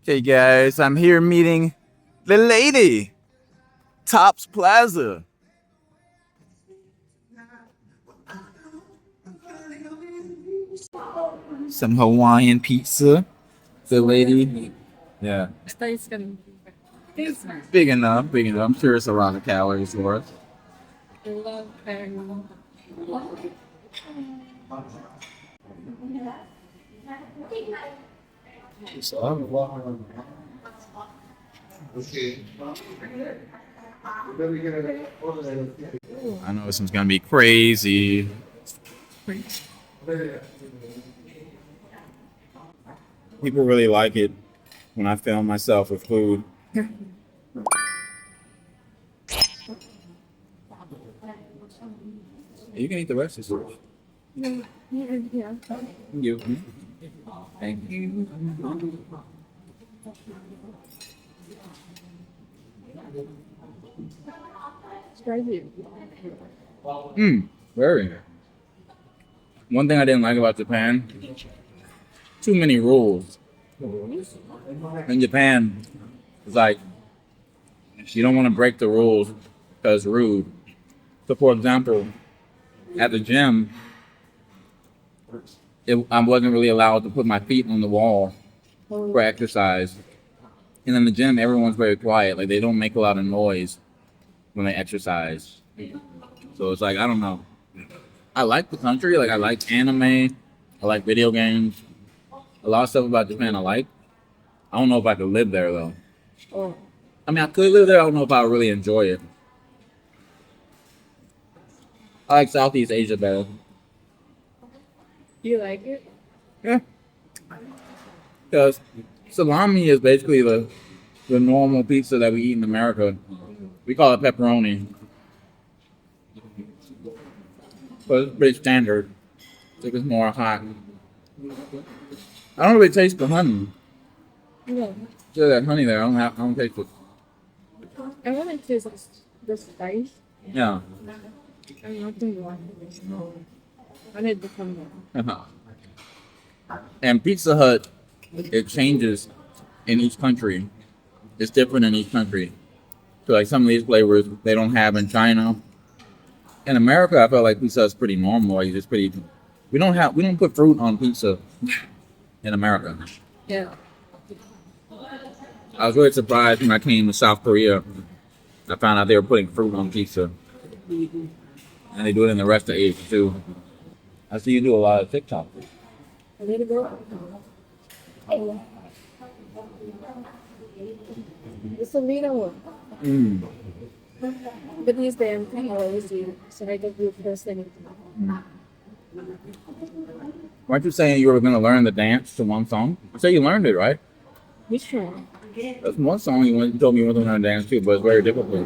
Okay, guys, I'm here meeting the lady, Tops Plaza. Some Hawaiian pizza. The lady, yeah, it's big enough, big enough. I'm sure it's a lot of calories for us. I know this one's gonna be crazy. People really like it when I film myself with food. You can eat the rest of this. Thank you. Thank you. Very. One thing I didn't like about Japan, too many rules. In Japan, it's like you don't want to break the rules because it's rude. So, for example, at the gym, I wasn't really allowed to put my feet on the wall for exercise. And in the gym, everyone's very quiet. Like, they don't make a lot of noise when they exercise. So it's like, I don't know. I like the country. Like, I like anime. I like video games. A lot of stuff about Japan I like. I don't know if I could live there, though. I mean, I could live there. I don't know if I would really enjoy it. I like Southeast Asia better. You like it? Yeah. Because salami is basically the normal pizza that we eat in America. We call it pepperoni. But it's pretty standard. I think it's more hot. I don't really taste the honey. No. There's that honey there. I don't taste it. I want to taste the spice. Yeah. I'm not doing one. I need to come back. And Pizza Hut, it changes in each country. It's different in each country. So like some of these flavors they don't have in China. In America, I felt like pizza is pretty normal. Like it's pretty. We don't put fruit on pizza in America. Yeah. I was really surprised when I came to South Korea. I found out they were putting fruit on pizza. And they do it in the rest of Asia too. I see you do a lot of TikTok. A little bit. It's a little one. But these days I'm kind of lazy, so I don't do first anything. Weren't you saying you were going to learn the dance to one song? You said you learned it, right? Which one? That's one song you told me you were going to learn to dance to, but it's very difficult.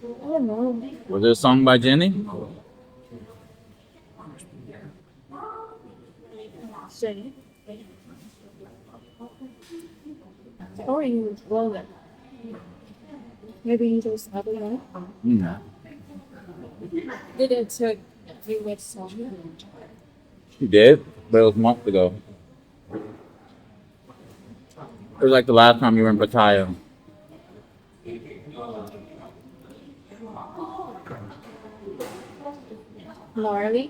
I don't know. Was it a song by Jenny? Jenny. Or you blow it. Maybe you just have it on. Did it took you with song? You did, but it was months ago. It was like the last time you were in Pattaya. Gnarly.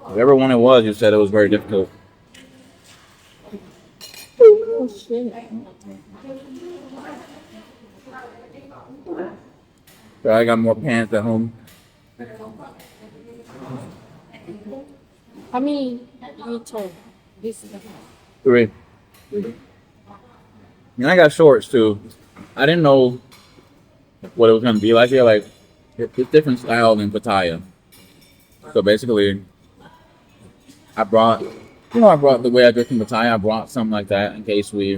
Whatever one it was, you said it was very difficult. Oh shit. So I got more pants at home. How many you told? This is the 3. And I got shorts too. I didn't know what it was gonna be like here. Like it's different style than Pattaya. So basically, I brought the way I dress in Pattaya. I brought something like that in case we,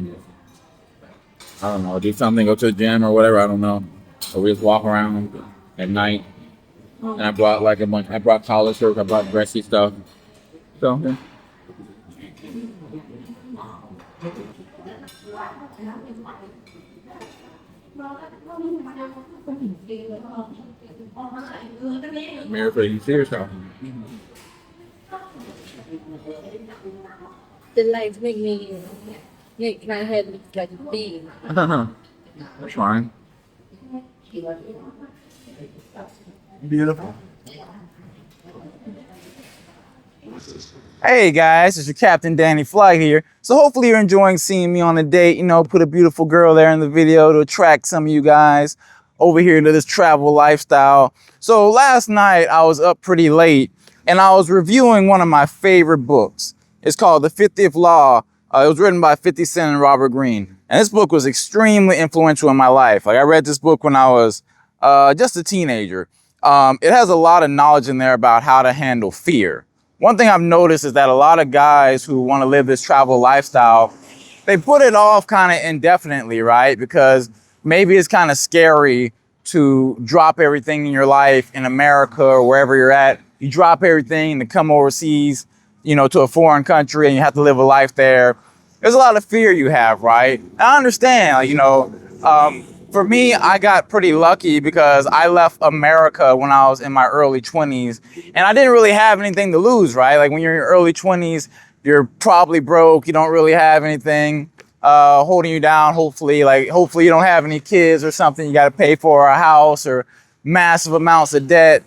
I don't know, do something, go to the gym or whatever. I don't know, or we just walk around at night. And I brought like a bunch. I brought collar shirts. I brought dressy stuff. So. Yeah. Mirror so you can see yourself. The lights make my head look like big. That's fine. Beautiful. Hey guys, it's your Captain Danny Fly here. So hopefully you're enjoying seeing me on a date, you know, put a beautiful girl there in the video to attract some of you guys over here to this travel lifestyle. So last night I was up pretty late and I was reviewing one of my favorite books. It's called The 50th Law. It was written by 50 Cent and Robert Greene. And this book was extremely influential in my life. Like I read this book when I was just a teenager. It has a lot of knowledge in there about how to handle fear. One thing I've noticed is that a lot of guys who want to live this travel lifestyle, they put it off kind of indefinitely, right? Because maybe it's kind of scary to drop everything in your life in America or wherever you're at. You drop everything to come overseas, you know, to a foreign country and you have to live a life there. There's a lot of fear you have, right? I understand, you know, for me, I got pretty lucky because I left America when I was in my early 20s and I didn't really have anything to lose, right? Like when you're in your early 20s, you're probably broke. You don't really have anything holding you down, hopefully. Hopefully you don't have any kids or something you got to pay for, a house or massive amounts of debt.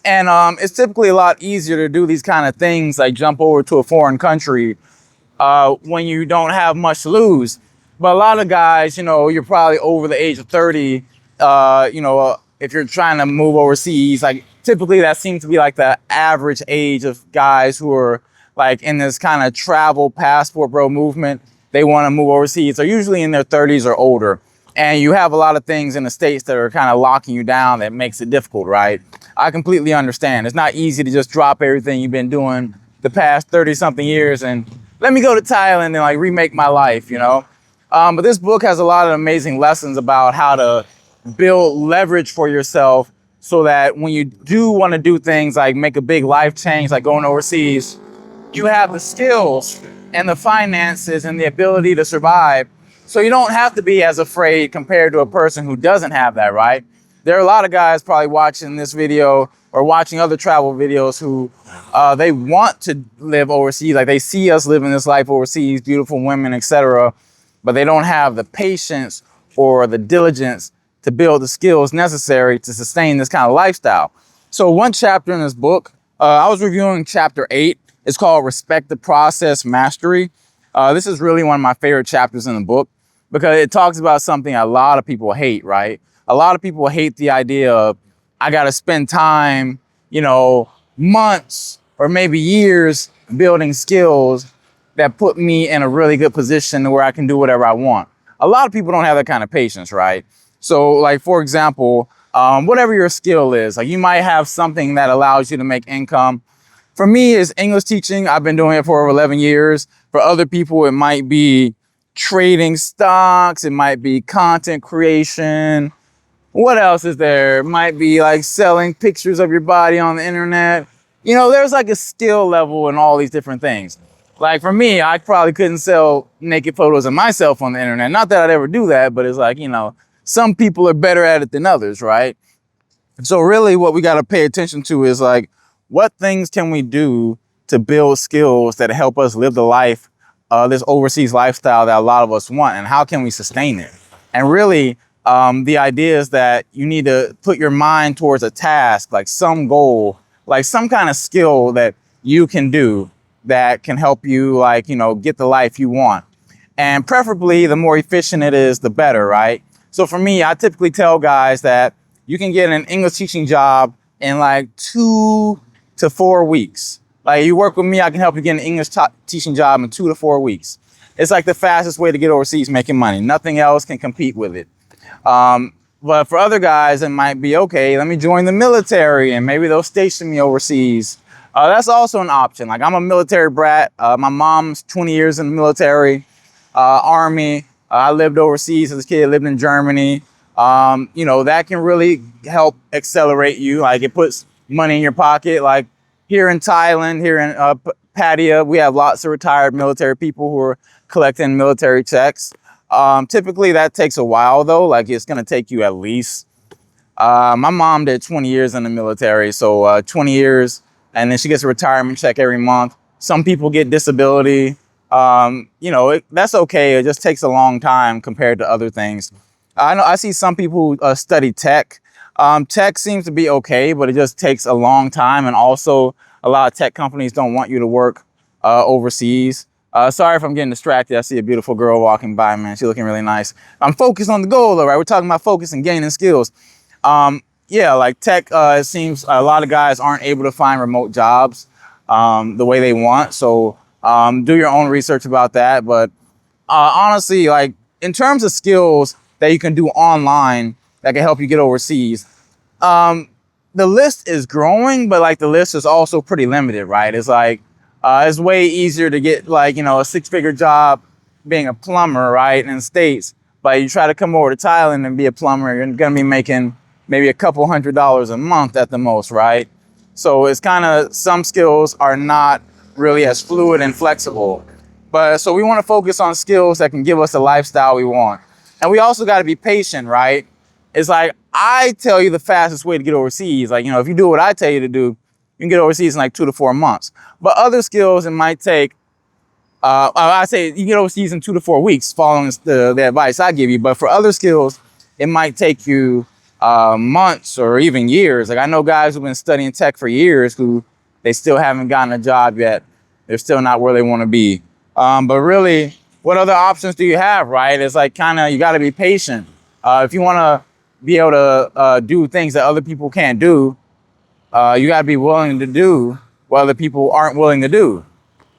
And it's typically a lot easier to do these kind of things, like jump over to a foreign country when you don't have much to lose. But a lot of guys, you know, you're probably over the age of 30, if you're trying to move overseas, like typically that seems to be like the average age of guys who are like in this kind of travel passport bro movement. They want to move overseas. They're usually in their 30s or older. And you have a lot of things in the States that are kind of locking you down that makes it difficult, right? I completely understand. It's not easy to just drop everything you've been doing the past 30 something years and let me go to Thailand and like remake my life, you know? But this book has a lot of amazing lessons about how to build leverage for yourself so that when you do want to do things like make a big life change, like going overseas, you have the skills and the finances and the ability to survive. So you don't have to be as afraid compared to a person who doesn't have that, right? There are a lot of guys probably watching this video or watching other travel videos who they want to live overseas. Like they see us living this life overseas, beautiful women, etc., but they don't have the patience or the diligence to build the skills necessary to sustain this kind of lifestyle. So one chapter in this book, I was reviewing chapter 8. It's called Respect the Process Mastery. This is really one of my favorite chapters in the book because it talks about something a lot of people hate, right? A lot of people hate the idea of, I got to spend time, you know, months or maybe years building skills that put me in a really good position where I can do whatever I want. A lot of people don't have that kind of patience, right? So like, for example, whatever your skill is, like you might have something that allows you to make income. For me, it's English teaching. I've been doing it for over 11 years. For other people, it might be trading stocks. It might be content creation. What else is there? It might be like selling pictures of your body on the internet. You know, there's like a skill level in all these different things. Like for me, I probably couldn't sell naked photos of myself on the internet. Not that I'd ever do that, but it's like, you know, some people are better at it than others, right? So really what we got to pay attention to is like, what things can we do to build skills that help us live the life, this overseas lifestyle that a lot of us want, and how can we sustain it? And really, the idea is that you need to put your mind towards a task, like some goal, like some kind of skill that you can do that can help you, like, you know, get the life you want. And preferably, the more efficient it is, the better, right? So for me, I typically tell guys that you can get an English teaching job in like 2 to 4 weeks. Like you work with me, I can help you get an English teaching job in 2 to 4 weeks. It's like the fastest way to get overseas making money. Nothing else can compete with it. But for other guys, it might be, okay, let me join the military and maybe they'll station me overseas. That's also an option. Like I'm a military brat. My mom's 20 years in the military, Army. I lived overseas as a kid, lived in Germany. You know, that can really help accelerate you. Like it puts money in your pocket. Like here in Thailand, here in Pattaya, we have lots of retired military people who are collecting military checks. Typically that takes a while though. Like it's going to take you at least, my mom did 20 years in the military. So 20 years and then she gets a retirement check every month. Some people get disability. You know, that's okay. It just takes a long time compared to other things. I know I see some people who study tech. Tech seems to be okay, but it just takes a long time. And also, a lot of tech companies don't want you to work overseas. Sorry if I'm getting distracted. I see a beautiful girl walking by, man. She's looking really nice. I'm focused on the goal, though, right? We're talking about focus and gaining skills. Yeah, like tech, it seems a lot of guys aren't able to find remote jobs the way they want. So do your own research about that. But honestly, like in terms of skills that you can do online that can help you get overseas, the list is growing, but like the list is also pretty limited, right? It's like it's way easier to get like, you know, a 6-figure job being a plumber, right, in the States. But you try to come over to Thailand and be a plumber, you're gonna be making maybe a couple $100s a month at the most, right? So it's kind of, some skills are not really as fluid and flexible. But so we want to focus on skills that can give us the lifestyle we want. And we also got to be patient, right? It's like, I tell you the fastest way to get overseas. Like, you know, if you do what I tell you to do, you can get overseas in like 2 to 4 months. But other skills, it might take, I say you can get overseas in 2 to 4 weeks following the advice I give you. But for other skills, it might take you months or even years. Like I know guys who've been studying tech for years who they still haven't gotten a job yet. They're still not where they want to be. But really, what other options do you have, right? It's like kind of, you got to be patient. If you want to be able to do things that other people can't do, you got to be willing to do what other people aren't willing to do.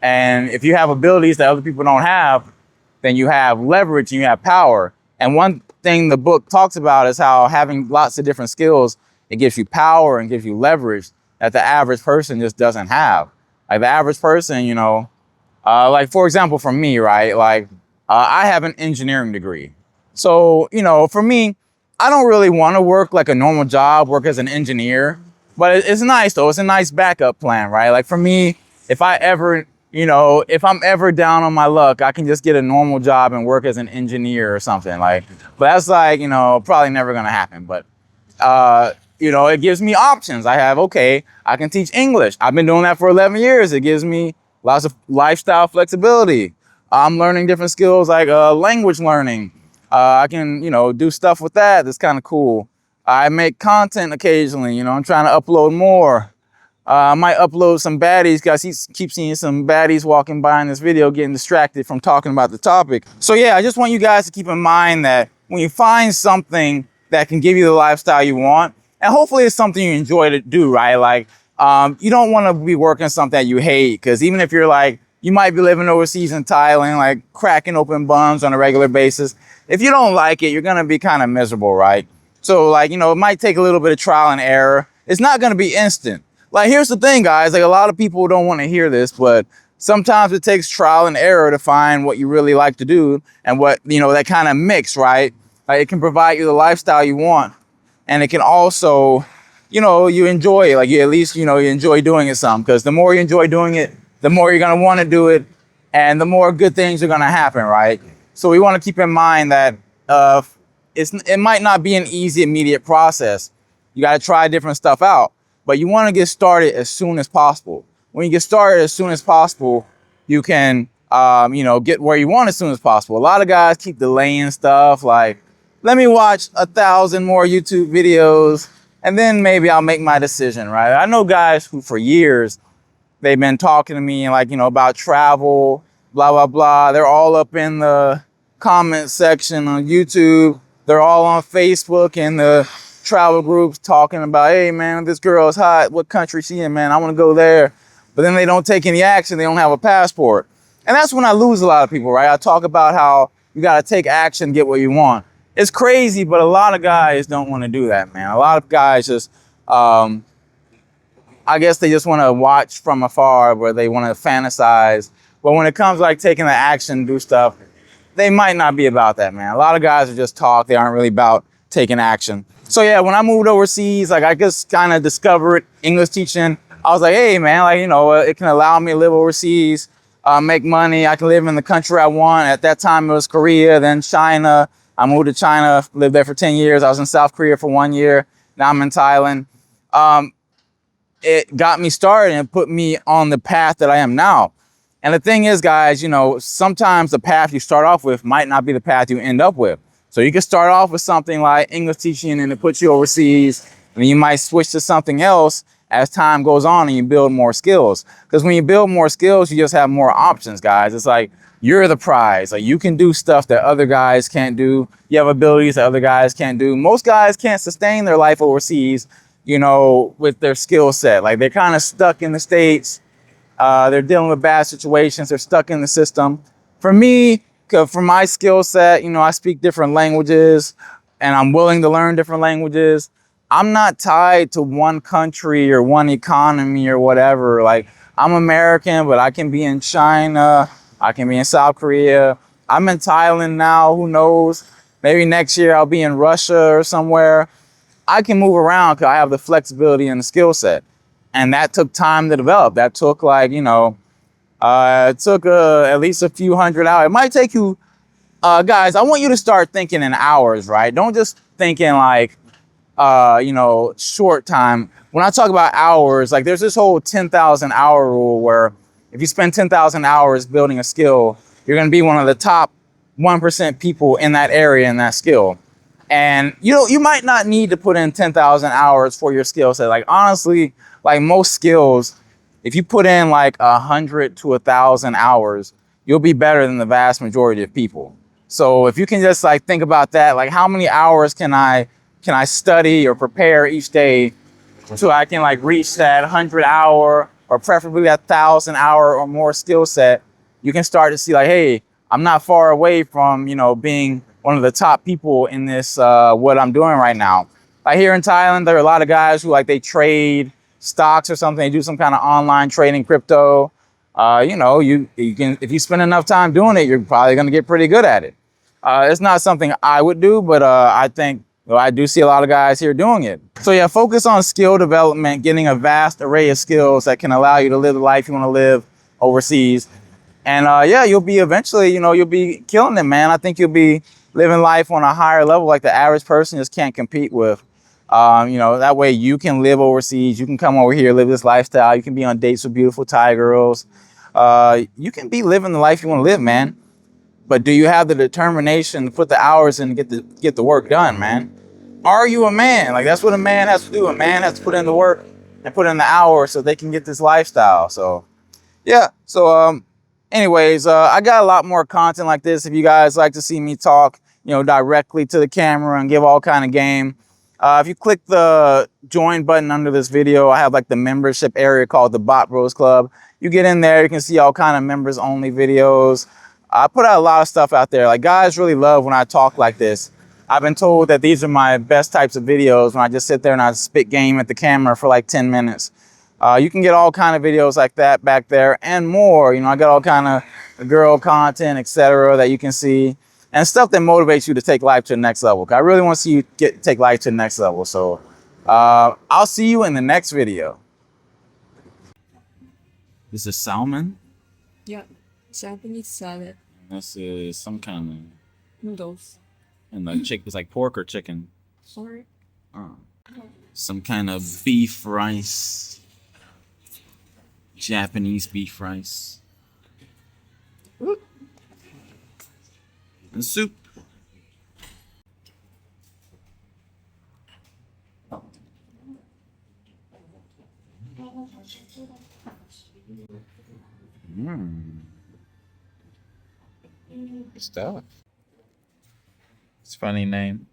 And if you have abilities that other people don't have, then you have leverage and you have power. And one thing the book talks about is how having lots of different skills, it gives you power and gives you leverage that the average person just doesn't have. Like the average person, you know, like for example, for me, right? Like I have an engineering degree. So, you know, for me, I don't really want to work like a normal job, work as an engineer, but it's nice though. It's a nice backup plan, right? Like for me, if I ever, you know, if I'm ever down on my luck, I can just get a normal job and work as an engineer or something like, but that's like, you know, probably never going to happen. But, you know, it gives me options. I have, okay, I can teach English. I've been doing that for 11 years. It gives me lots of lifestyle flexibility. I'm learning different skills like language learning. I can, you know, do stuff with that. That's kind of cool. I make content occasionally, you know, I'm trying to upload more. I might upload some baddies, guys. Keep seeing some baddies walking by in this video, getting distracted from talking about the topic. So yeah, I just want you guys to keep in mind that when you find something that can give you the lifestyle you want, and hopefully it's something you enjoy to do, right? Like, you don't want to be working something that you hate, because even if you're like, you might be living overseas in Thailand, like cracking open buns on a regular basis. If you don't like it, you're going to be kind of miserable, right? So like, you know, it might take a little bit of trial and error. It's not going to be instant. Like, here's the thing, guys, like a lot of people don't want to hear this, but sometimes it takes trial and error to find what you really like to do and what, you know, that kind of mix, right? Like it can provide you the lifestyle you want. And it can also, you know, you enjoy it. Like you at least, you know, you enjoy doing it some, because the more you enjoy doing it, the more you're going to want to do it and the more good things are going to happen, right? So we want to keep in mind that it might not be an easy, immediate process. You got to try different stuff out. But you want to get started as soon as possible. When you get started as soon as possible, you can, you know, get where you want as soon as possible. A lot of guys keep delaying stuff like, let me watch 1,000 more YouTube videos and then maybe I'll make my decision, right? I know guys who for years, they've been talking to me like, you know, about travel, blah, blah, blah. They're all up in the comment section on YouTube. They're all on Facebook and the travel groups talking about, hey man, this girl is hot, what country she in, man, I want to go there. But then they don't take any action, they don't have a passport. And that's when I lose a lot of people, right? I talk about how you got to take action, get what you want. It's crazy, but a lot of guys don't want to do that, man. A lot of guys just I guess they just want to watch from afar, where they want to fantasize. But when it comes like taking the action, do stuff, they might not be about that, man. A lot of guys are just talk, they aren't really about taking action. So yeah, when I moved overseas, like I just kind of discovered English teaching. I was like, hey man, like, you know, it can allow me to live overseas, make money. I can live in the country I want. At that time it was Korea, then China. I moved to China, lived there for 10 years. I was in South Korea for 1 year. Now I'm in Thailand. it got me started and put me on the path that I am now. And the thing is, guys, you know, sometimes the path you start off with might not be the path you end up with. So you can start off with something like English teaching and it puts you overseas, and then you might switch to something else as time goes on and you build more skills. Because when you build more skills, you just have more options, guys. It's like you're the prize. Like you can do stuff that other guys can't do. You have abilities that other guys can't do. Most guys can't sustain their life overseas, you know, with their skill set. Like they're kind of stuck in the States. They're dealing with bad situations. They're stuck in the system. For me, for my skill set, you know, I speak different languages and I'm willing to learn different languages. I'm not tied to one country or one economy or whatever. Like I'm American, but I can be in China. I can be in South Korea. I'm in Thailand now. Who knows? Maybe next year I'll be in Russia or somewhere. I can move around because I have the flexibility and the skill set. And that took time to develop. That took like, you know, it took at least a few hundred hours. It might take you, guys, I want you to start thinking in hours, right? Don't just think in like, you know, short time. When I talk about hours, like there's this whole 10,000 hour rule where if you spend 10,000 hours building a skill, you're going to be one of the top 1% people in that area in that skill. And you know, you might not need to put in 10,000 hours for your skill set. Like honestly, like most skills, if you put in like 100 to 1,000 hours, you'll be better than the vast majority of people. So if you can just like think about that, like how many hours can I study or prepare each day so I can like reach that 100-hour or preferably that 1,000-hour or more skill set, you can start to see like, hey, I'm not far away from, you know, being one of the top people in this, what I'm doing right now. Like here in Thailand, there are a lot of guys who like they trade stocks or something. They do some kind of online trading, crypto. You know, you can, if you spend enough time doing it, you're probably going to get pretty good at it. It's not something I would do, but I think, well, I do see a lot of guys here doing it. So yeah, focus on skill development, getting a vast array of skills that can allow you to live the life you want to live overseas. And yeah, you'll be eventually, you know, you'll be killing it, man. I think you'll be living life on a higher level like the average person just can't compete with. You know, that way you can live overseas. You can come over here, live this lifestyle. You can be on dates with beautiful Thai girls. You can be living the life you want to live, man. But do you have the determination to put the hours in to get the work done, man? Are you a man? Like that's what a man has to do. A man has to put in the work and put in the hours so they can get this lifestyle. So yeah. So anyways, I got a lot more content like this. If you guys like to see me talk, you know, directly to the camera and give all kind of game, if you click the join button under this video, I have like the membership area called the Bot Bros Club. You get in there, you can see all kind of members only videos. I put out a lot of stuff out there. Like guys really love when I talk like this. I've been told that these are my best types of videos when I just sit there and I spit game at the camera for like 10 minutes. You can get all kind of videos like that back there and more. You know, I got all kind of girl content, etc. that you can see and stuff that motivates you to take life to the next level. I really want to see you take life to the next level. So I'll see you in the next video. This is salmon. Yeah, Japanese salad, This is some kind of, noodles, and the chick is like pork or chicken. or Some kind of beef rice. Japanese beef rice. And soup. Good stuff. It's a funny name.